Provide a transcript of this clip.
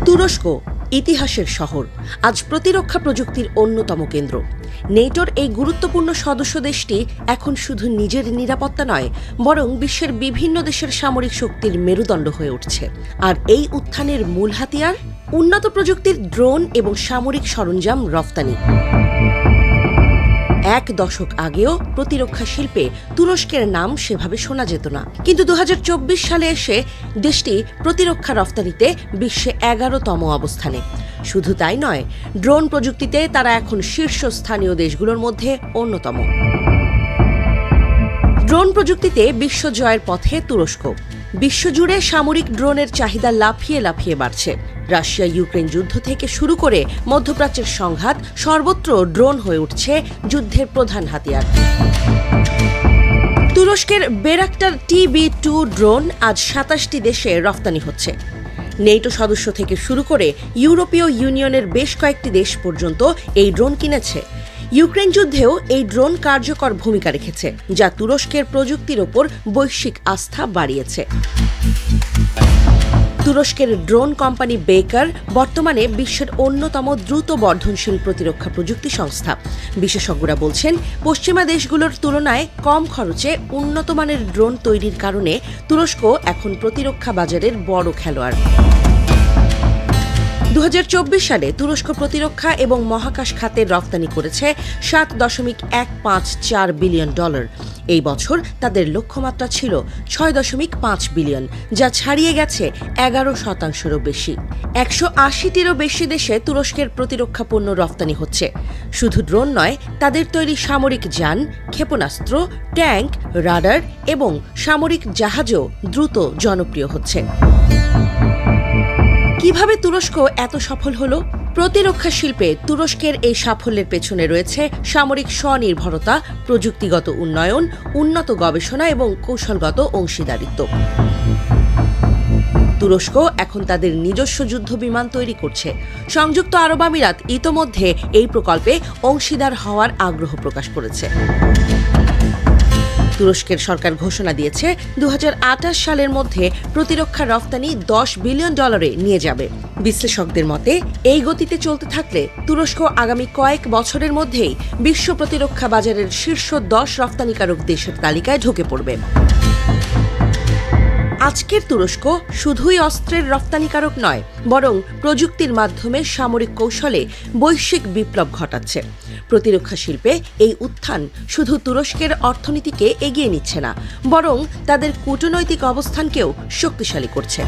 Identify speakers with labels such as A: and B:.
A: তুরস্ক ইতিহাসের শহর, আজ প্রতিরক্ষা প্রযুক্তির অন্যতম কেন্দ্র। নেটোর এই গুরুত্বপূর্ণ সদস্য দেশটি এখন শুধু নিজের নিরাপত্তা নয়, বরং বিশ্বের বিভিন্ন দেশের সামরিক শক্তির মেরুদণ্ড হয়ে উঠছে। আর এই উত্থানের মূল হাতিয়ার উন্নত প্রযুক্তির ড্রোন এবং সামরিক সরঞ্জাম রফতানি। এক দশক আগেও প্রতিরক্ষা শিল্পে তুরস্কের নাম সেভাবে শোনা যেত না, কিন্তু 2024 সালে এসে দেশটি প্রতিরক্ষা রফতানিতে বিশ্বে 11তম অবস্থানে। শুধু তাই নয়, ড্রোন প্রযুক্তিতে তারা এখন শীর্ষস্থানীয় দেশগুলোর মধ্যে অন্যতম। ড্রোন প্রযুক্তিতে বিশ্ব জয়ের পথে তুরস্ক। বিশ্বজুড়ে সামরিক ড্রোনের চাহিদা লাফিয়ে লাফিয়ে বাড়ছে। রাশিয়া ইউক্রেন যুদ্ধ থেকে শুরু করে মধ্যপ্রাচ্যের সংঘাত, সর্বত্র ড্রোন হয়ে উঠছে যুদ্ধের প্রধান হাতিয়ার। তুরস্কের বেরাক্টার TB2 ড্রোন আজ 27টি দেশে রফতানি হচ্ছে। নেটো সদস্য থেকে শুরু করে ইউরোপীয় ইউনিয়নের বেশ কয়েকটি দেশ পর্যন্ত এই ড্রোন কিনেছে। ইউক্রেন যুদ্ধেও এই ড্রোন কার্যকর ভূমিকা রেখেছে, যা তুরস্কের প্রযুক্তির ওপর বৈশ্বিক আস্থা বাড়িয়েছে। তুরস্কের ড্রোন কোম্পানি বেকার বর্তমানে বিশ্বের অন্যতম দ্রুত বর্ধনশীল প্রতিরক্ষা প্রযুক্তি সংস্থা। বিশেষজ্ঞরা বলছেন, পশ্চিমা দেশগুলোর তুলনায় কম খরচে উন্নত মানের ড্রোন তৈরির কারণে তুরস্ক এখন প্রতিরক্ষা বাজারের বড় খেলোয়াড়। 2024 সালে তুরস্ক প্রতিরক্ষা এবং মহাকাশ খাতে রফতানি করেছে $7.154 বিলিয়ন। এই বছর তাদের লক্ষ্যমাত্রা ছিল $6.5 বিলিয়ন, যা ছাড়িয়ে গেছে 11%-রও বেশি। 180টিরও বেশি দেশে তুরস্কের প্রতিরক্ষা পণ্য রফতানি হচ্ছে। শুধু ড্রোন নয়, তাদের তৈরি সামরিক যান, ক্ষেপণাস্ত্র, ট্যাঙ্ক, রাডার এবং সামরিক জাহাজও দ্রুত জনপ্রিয় হচ্ছে। কিভাবে তুরস্ক এত সফল হলো? প্রতিরক্ষা শিল্পে তুরস্কের এই সাফল্যের পেছনে রয়েছে সামরিক স্বনির্ভরতা, প্রযুক্তিগত উন্নয়ন, উন্নত গবেষণা এবং কৌশলগত অংশীদারিত্ব। তুরস্ক এখন তাদের নিজস্ব যুদ্ধ বিমান তৈরি করছে। সংযুক্ত আরব আমিরাত ইতোমধ্যে এই প্রকল্পে অংশীদার হওয়ার আগ্রহ প্রকাশ করেছে। তুরস্কের সরকার ঘোষণা দিয়েছে 2028 সালের মধ্যে প্রতিরক্ষা রফতানি $10 বিলিয়ন নিয়ে যাবে। বিশ্লেষকদের মতে, এই গতিতে চলতে থাকলে তুরস্ক আগামী কয়েক বছরের মধ্যেই বিশ্ব প্রতিরক্ষা বাজারের শীর্ষ 10 রফতানিকারক দেশের তালিকায় ঢুকে পড়বে। আজকের তুরস্ক শুধুই অস্ত্রের রফতানিকারক নয়, বরং প্রযুক্তির মাধ্যমে সামরিক কৌশলে বৈশ্বিক বিপ্লব ঘটাচ্ছে। প্রতিরক্ষা শিল্পে এই উত্থান শুধু তুরস্কের অর্থনীতিকে এগিয়ে নিচ্ছে না, বরং তাদের কূটনৈতিক অবস্থানকেও শক্তিশালী করছে।